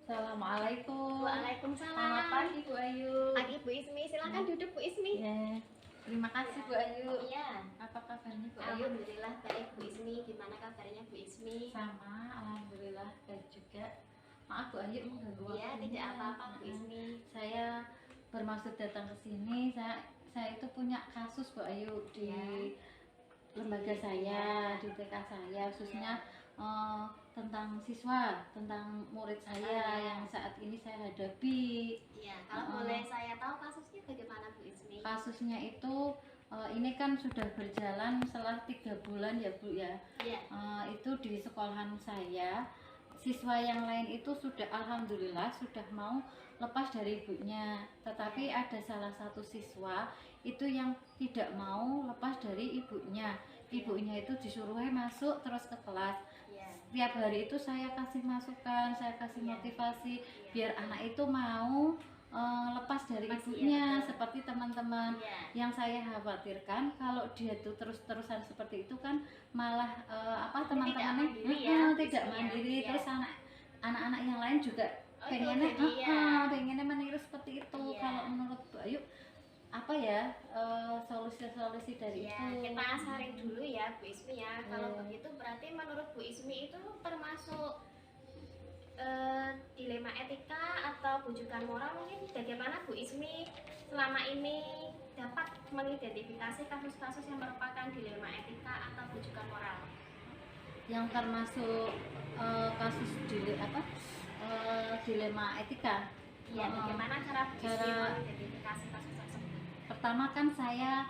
Assalamualaikum. Selamat Waalaikumsalam. pagi Bu Ayu. Pagi Bu Ismi, silakan duduk Bu Ismi. Ya, terima kasih Bu Ayu. Iya. Apa kabarnya Bu Ayu? Alhamdulillah baik Bu Ismi. Gimana kabarnya Bu Ismi? Sama, alhamdulillah baik juga. Maaf Bu Ayu mengganggu Iya, waktunya. tidak apa-apa Bu Ismi. Saya bermaksud datang ke sini. Saya itu punya kasus Bu Ayu di lembaga saya, di TK saya, khususnya tentang siswa, tentang murid saya yang saat ini saya hadapi. Iya, kalau boleh saya tahu kasusnya bagaimana Bu Ismi? Kasusnya itu ini kan sudah berjalan setelah 3 bulan ya Bu ya. Iya. Itu di sekolahan saya, siswa yang lain itu sudah alhamdulillah sudah mau lepas dari ibunya, tetapi ada salah satu siswa itu yang tidak mau lepas dari ibunya. Ibunya itu disuruh masuk terus ke kelas. Setiap hari itu saya kasih masukan, saya kasih motivasi biar anak itu mau lepas dari ibunya, seperti teman-teman. Yang saya khawatirkan kalau dia tuh terus-terusan seperti itu kan malah teman-temannya tidak mandiri, terus anak-anak yang lain juga pengennya meniru seperti itu. Kalau menurut Bu Ayu apa ya solusi-solusi dari itu? Kita saring dulu ya Bu Ismi ya. Kalau begitu berarti menurut Bu Ismi itu termasuk dilema etika atau bujukan moral. Mungkin bagaimana Bu Ismi selama ini dapat mengidentifikasi kasus-kasus yang merupakan dilema etika atau bujukan moral? Yang termasuk kasus dilema etika. Iya, bagaimana cara Bu Ismi mengidentifikasi kasus tersebut? Pertama kan saya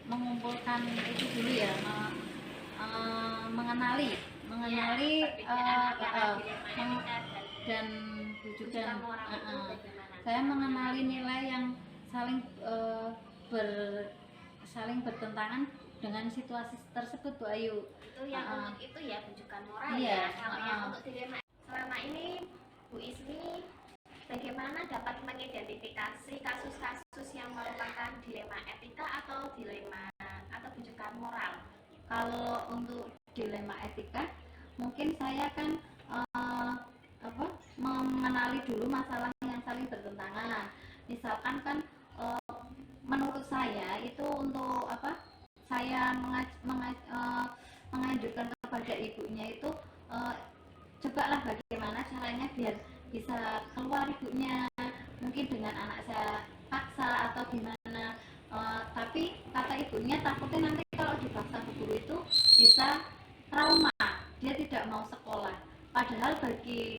mengumpulkan itu dulu ya, mengenali dan bujukan. Saya mengenali nilai yang saling bertentangan dengan situasi tersebut Bu Ayu. Itu yang untuk itu ya bujukan moral iya, ya. Kalau yang untuk dilema selama ini Bu Ismi bagaimana dapat mengidentifikasi kasus-kasus yang merupakan dilema etika atau dilema atau bujukan moral? Kalau untuk dilema etika, mungkin saya kan mengenali dulu masalah yang saling bertentangan. Misalkan kan menurut saya itu untuk saya menganjurkan kepada ibunya itu cobalah bagaimana caranya biar bisa keluar ibunya, mungkin dengan anak saya paksa atau gimana. Tapi kata ibunya takutnya nanti kalau dipaksa ke guru itu bisa trauma, dia tidak mau sekolah. Padahal bagi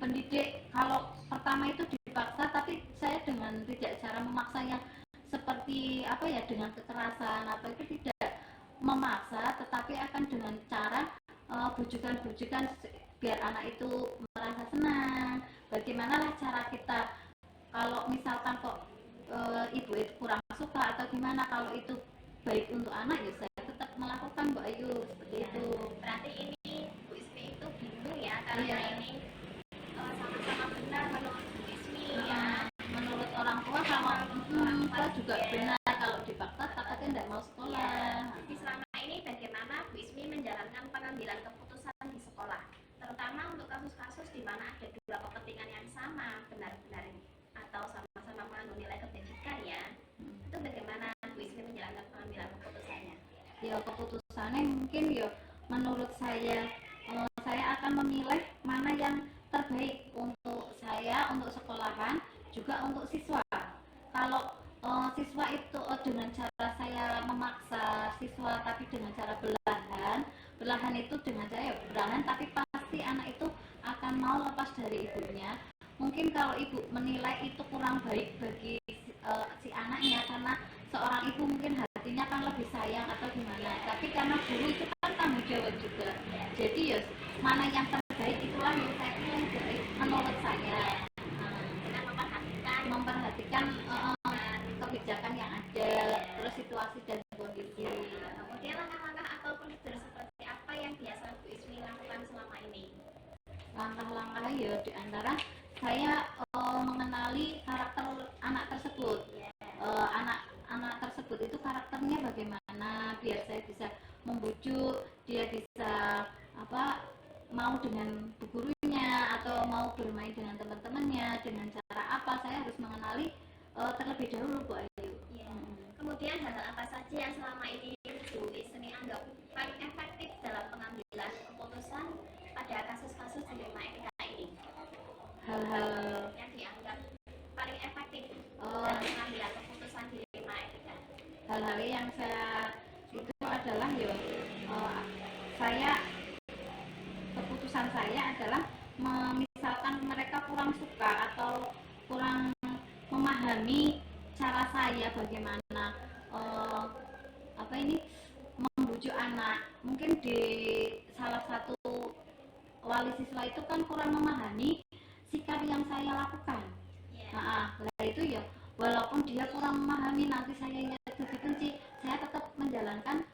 pendidik kalau pertama itu dipaksa, tapi saya dengan tidak cara memaksa yang seperti dengan kekerasan atau itu tidak memaksa, tetapi akan dengan cara bujukan-bujukan biar anak itu merasa senang. Bagaimana lah cara kita kalau misalkan kok ibu itu kurang suka atau gimana, kalau itu baik untuk anak ya saya tetap melakukan Bu Ayu seperti itu. Berarti ini Bu Ismi itu bingung ya karena ini sama-sama benar menurut Bu Ismi ya. Menurut orang tua kalau orang tua juga benar, kalau dipaksa takutnya tidak mau sekolah. Jadi selama ini bagaimana Bu Ismi menjalankan pengambilan keputusan di sekolah, terutama untuk kasus-kasus di mana ada dua kepentingan yang sama benar-benar atau sama-sama mengandung nilai kebajikan ya. Itu bagaimana Bu Ismi menjalankan pengambilan keputusannya? Ya keputusannya mungkin ya menurut saya akan memilih mana yang terbaik untuk saya, untuk sekolahan, juga untuk siswa. Kalau siswa itu dengan cara saya memaksa siswa tapi dengan cara belahan itu dengan cara belahan, tapi pasti anak itu akan mau lepas dari ibunya. Mungkin kalau ibu menilai itu kurang baik bagi si anaknya karena seorang ibu mungkin hatinya kan lebih sayang atau gimana, tapi karena guru itu kan tanggung jawab juga, jadi ya mana yang terbaik itulah yang saya pilih menurut saya. Memperhatikan kebijakan yang ada, terus situasi dan kondisi. Kemudian langkah-langkah atau prosedur seperti apa yang biasa Bu Ismi lakukan selama ini? Langkah-langkah ya diantara saya mengenali karakter anak tersebut. Anak tersebut itu karakternya bagaimana biar saya bisa membujuk dia bisa mau dengan bu gurunya, mau bermain dengan teman-temannya dengan cara apa, saya harus mengenali terlebih dahulu Bu Ayu. Ya. Kemudian hal apa saja yang selama ini Bu Ismi anggap paling efektif dalam pengambilan keputusan pada kasus-kasus dilema etika ini? Hal-hal yang dianggap paling efektif Oh. dalam pengambilan keputusan dilema etika. Hal-hal yang saya itu adalah saya keputusan saya adalah misalkan mereka kurang suka atau kurang memahami cara saya bagaimana membujuk anak. Mungkin di salah satu wali siswa itu kan kurang memahami sikap yang saya lakukan. Nah itu ya, walaupun dia kurang memahami, nanti saya benci, saya tetap menjalankan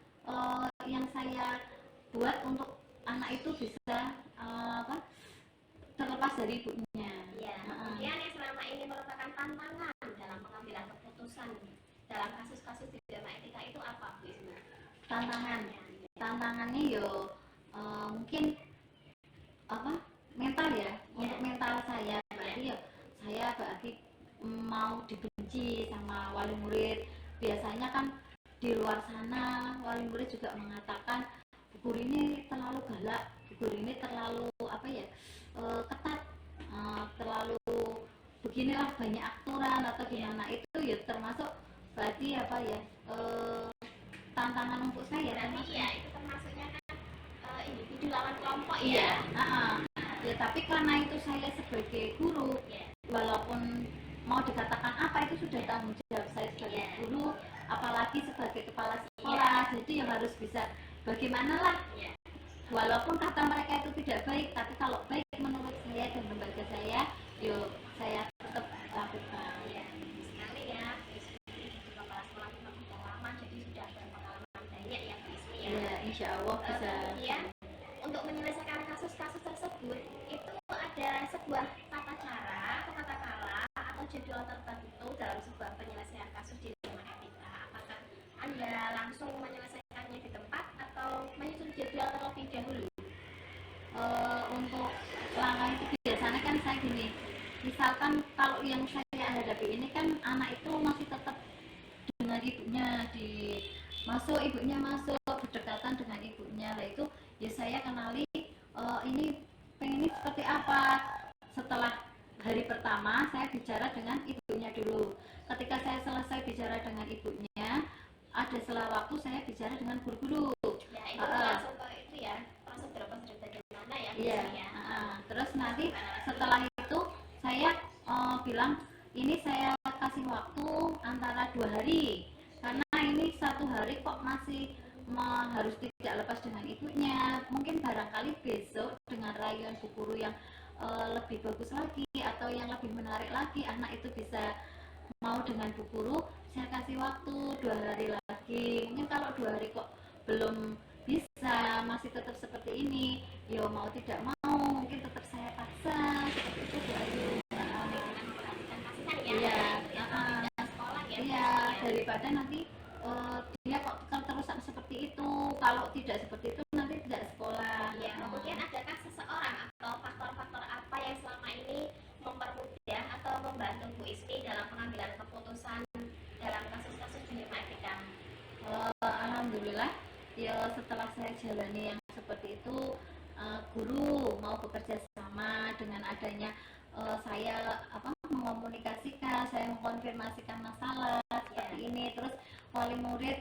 yang saya buat untuk anak itu bisa terlepas dari ibunya. Kemudian yang selama ini merupakan tantangan dalam pengambilan keputusan dalam kasus-kasus dilema etika itu apa, Bu Ismi? Tantangannya mungkin mental ya. Untuk mental saya berarti saya berarti mau dibenci sama wali murid. Biasanya kan di luar sana wali murid juga mengatakan Bu Guru ini terlalu galak, Bu Guru ini terlalu ketat, terlalu beginilah, banyak aturan atau gimana. Itu ya termasuk berarti tantangan untuk saya. Berarti itu termasuknya kan individu lawan kelompok ya. Ya tapi karena itu saya sebagai guru, walaupun mau dikatakan apa itu sudah tanggung jawab saya sebagai guru, apalagi sebagai kepala sekolah. Jadi yang harus bisa bagaimana lah, walaupun kata mereka itu tidak baik, tapi kalau baik menurut saya dan lembaga saya, saya tetap lakukan. Sekali ya, kepala sekolah itu pengalaman, jadi sudah berpengalaman banyak ya, Bu Ismi ya. Insya Allah bisa. Kemudian untuk menyelesaikan kasus-kasus tersebut itu ada sebuah tata cara atau tata cara atau jadwal tertentu dalam sebuah penyelesaian kasus dilema etika. Apakah Anda langsung menyelesaikannya di tempat atau menyusun jadwal terlebih dahulu? Untuk langkah itu biasanya kan saya gini, misalkan kalau yang saya hadapi ini kan anak itu masih tetap dengan ibunya, ibunya masuk berdekatan dengan ibunya. Lah itu ya saya kenali ini pengen seperti apa. Setelah hari pertama saya bicara dengan ibunya dulu. Ketika saya selesai bicara dengan ibunya, ada setelah waktu saya bicara dengan guru-guru. Ya itu langsung ke itu ya, prosedur bagaimana ya. Iya. Terus nanti setelah itu saya bilang ini saya kasih waktu antara 2 hari, karena ini 1 hari kok masih harus tidak lepas dengan ibunya. Mungkin barangkali besok dengan rayuan Bu Guru yang lebih bagus lagi atau yang lebih menarik lagi, anak itu bisa mau dengan Bu Guru, saya kasih waktu 2 hari lagi. Mungkin kalau 2 hari kok belum bisa, masih tetap seperti ini, mau tidak mau mungkin tetap saya paksa seperti itu Bu Ayu. Daripada nanti dia kok terus seperti itu, kalau tidak seperti itu nanti tidak sekolah. Kemudian adakah seseorang atau faktor-faktor apa yang selama ini mempermudah atau membantu Bu Ismi dalam pengambilan keputusan dalam kasus-kasus dilema etika? Alhamdulillah setelah saya jalani yang seperti itu, guru mau bekerja sama dengan adanya saya mengomunikasikan, saya mengkonfirmasikan masalah seperti ini. Terus wali murid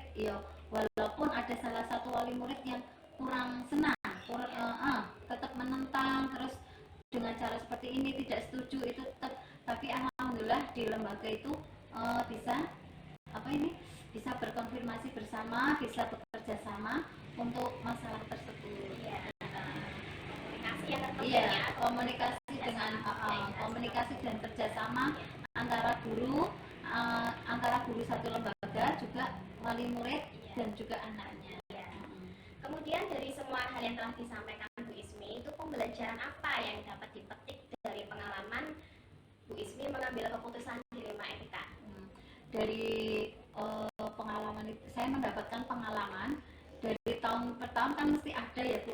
walaupun ada salah satu wali murid yang kurang senang, tetap menentang, terus dengan cara seperti ini tidak setuju, itu tetap, tapi alhamdulillah di lembaga itu bisa berkonfirmasi bersama, bisa bekerja sama untuk masalah tersebut. Komunikasi dengan komunikasi dan kerjasama antara guru satu lembaga, juga wali murid dan juga anaknya. Kemudian dari semua hal yang telah disampaikan Bu Ismi, itu pembelajaran apa yang dapat dipetik dari pengalaman Bu Ismi mengambil keputusan dilema etika? Dari pengalaman itu saya mendapatkan pengalaman dari tahun per tahun kan mesti ada ya Bu.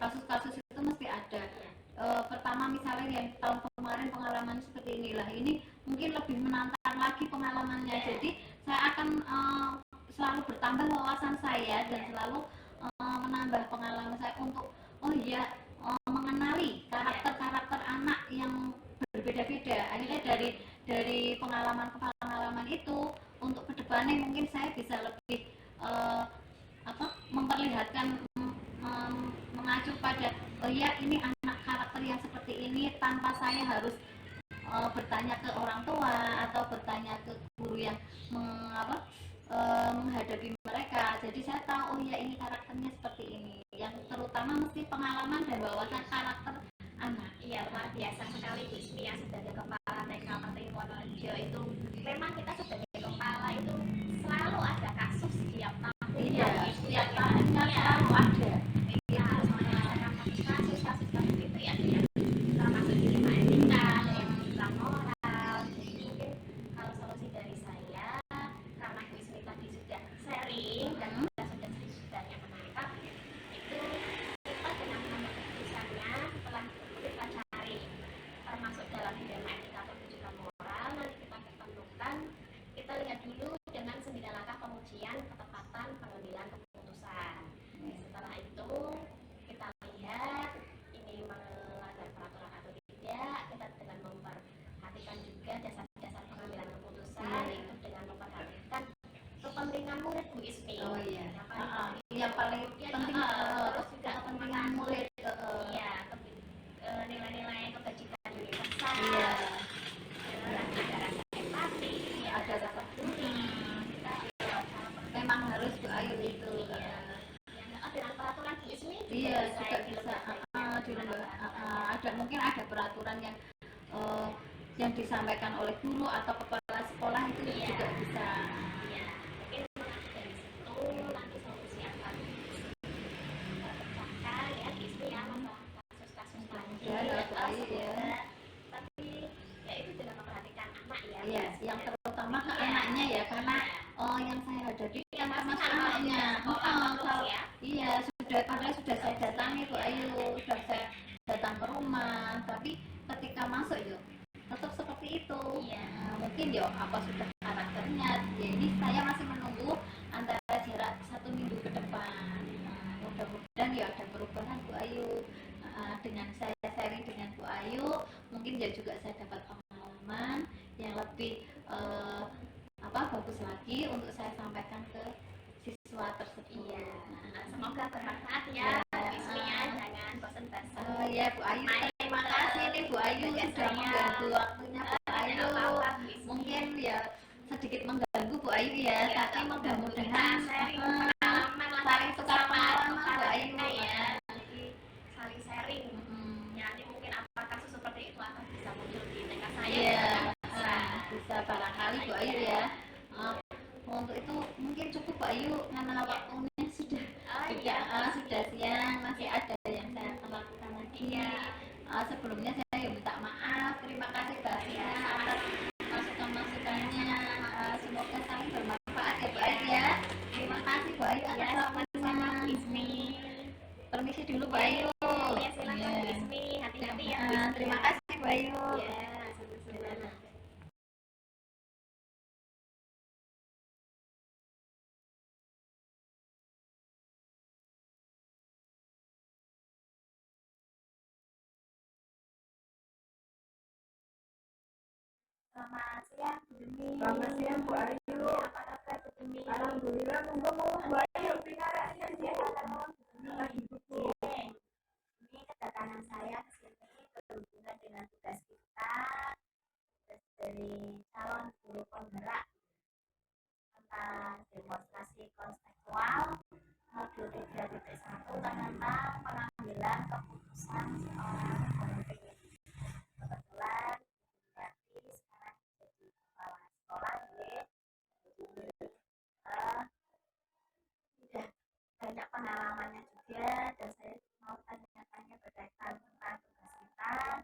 Kasus-kasus itu mesti ada. Pertama misalnya yang tahun wawasan saya dan selalu menambah pengalaman saya untuk oh iya mengenali karakter-karakter anak yang berbeda-beda. Akhirnya dari pengalaman itu untuk kedepannya mungkin saya bisa lebih memperlihatkan mengacu pada oh ya ini anak karakter yang seperti ini tanpa saya harus bertanya ke orang tua atau bertanya ke guru yang menghadapi mereka. Jadi saya tahu oh ya ini karakternya seperti ini. Yang terutama mesti pengalaman dan wawasan karakter anak. Iya, luar biasa sekali Bu Ismi yang sebagai kepala TK Partai Wonorejo itu memang kita sebagai kepala itu selalu ada kasus setiap tahun. Iya, setiap tahunnya selalu ada. Kita harus menyelesaikan kasus itu ya, termasuk dilema etika, dilema moral. Jadi mungkin kalau solusi dari saya, karena Bu Ismi tadi sudah sharing dan sudah banyak menangkap, itu kita dengan mengambil keputusannya setelah kita cari termasuk dalam dilema etika atau juga moral, nanti kita ketentukan, kita lihat dulu dengan 9 langkah pengujian ketepatan pengambilan keputusan. Setelah itu kita lihat ini melanggar peraturan atau tidak, kita dengan memperhatikan juga dasar-dasar pengambilan keputusan itu dengan memperhatikan kepentingan murid Bu Ismi. Oh iya. Yang paling penting terus juga kepentingan murid. Iya, nilai-nilai kebajikan universal. Iya. Ada rasa empati, Ada rasa peduli. Memang harus Bu Ayu itu. Dengan peraturan Bu Ismi Iya, juga bisa ada mungkin ada peraturan yang disampaikan oleh guru atau kepala sekolah itu juga bisa. Iya, mungkin dari situ nanti solusi akan terpecahkan ya Bu Ismi ya, masalah kasus-kasus lanjut ya. Tapi ya itu dengan memperhatikan anak ya. Iya, yang terutama ke anaknya ya, karena yang saya hadapi kan termasuk anaknya. Iya, padahal sudah saya datangi Bu Ayu, sudah saya datang ke rumah, tapi ketika masuk yuk tetap seperti itu. Mungkin ya apa sudah karakternya. Ya, ini saya masih menunggu antara jarak 1 minggu ke depan. Mudah-mudahan ya ada perubahan Bu Ayu. Dengan saya sharing dengan Bu Ayu, mungkin ya juga saya dapat pengalaman yang lebih bagus lagi untuk saya sampaikan ke siswa tersebut. Semoga bermanfaat ya Bu Ismi ya, jangan bosan-bosan. Ya Bu Ayu, terima kasih nih Bu Ayu sudah mengganggu waktunya Bu Ayu. Mungkin ya sedikit mengganggu Bu Ayu ya, tapi mudah-mudahan saling tukar pengalaman Bu Ayu ya. Saling sharing. Nanti mungkin apa kasus seperti itu akan bisa muncul di TK saya. Bisa barangkali Bu Ayu ya. Untuk itu mungkin cukup Bu Ayu karena waktunya sudah sudah siang, masih ada yang saya lakukan lagi. Sebelumnya saya minta maaf, terima kasih banyak atas masukan-masukannya. Semoga saling bermanfaat ya Bu Ayu ya. Terima kasih Bu Ayu atas waktunya. Permisi dulu Bu Ayu. Ya silakan Bu Ismi, hati-hati ya. Terima kasih Bu Ayu. Selamat siang Bu Demi. Selamat siang Bu Ayu. Apa kabar Bu Demi? Alhamdulillah, monggo Bu Ayu pinara lagi buku. Ini kedatangan saya ke sini berhubungan dengan tugas kita dari calon guru penggerak tentang demonstrasi konstekstual modul 3.1 tentang pengambilan keputusan seorang pemimpin. Kebetulan berarti sekarang jadi kepala sekolah ya. Jadi sudah banyak pengalamannya juga, dan saya mau tanya-tanya berkaitan tentang tugas kita,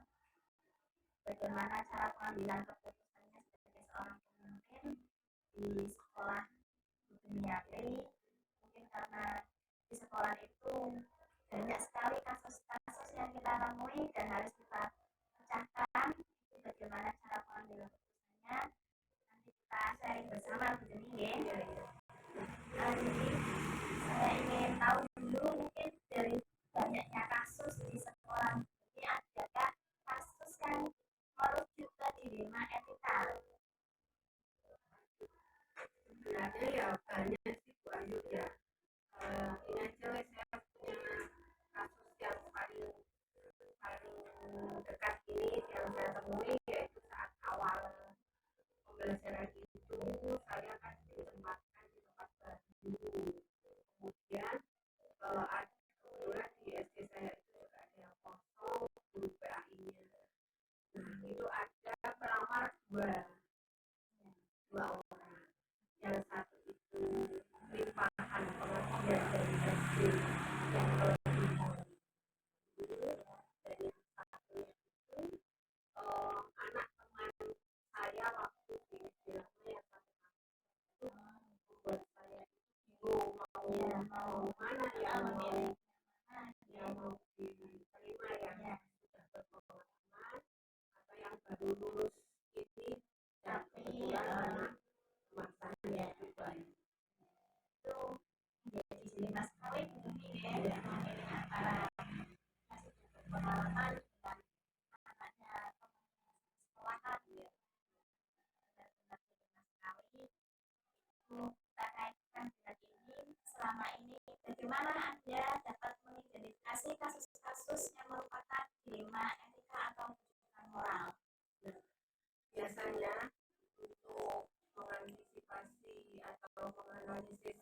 bagaimana cara pengambilan keputusannya sebagai seorang pemimpin di sekolah Buniati. Mungkin karena di sekolah itu banyak sekali kasus-kasus yang kita temui dan harus kita pecahkan. Bagaimana cara pengambilan keputusannya, nanti kita sharing bersama Bu Deni ya. Jadi mau mana yang memilih yang mau diterima yang sudah berpengalaman atau yang baru lulus ini dan kebetulan anak teman saya juga itu menjadi ciri khas kawin ini ya memilih antara masih berpengalaman dengan anaknya sekolahan ya benar-benar ciri khas kawin itu kita kaitkan dengan ini selama ini bagaimana Anda dapat mengidentifikasi kasus-kasus yang merupakan dilema etika atau kejujuran moral. Biasanya untuk mengantisipasi atau menganalisis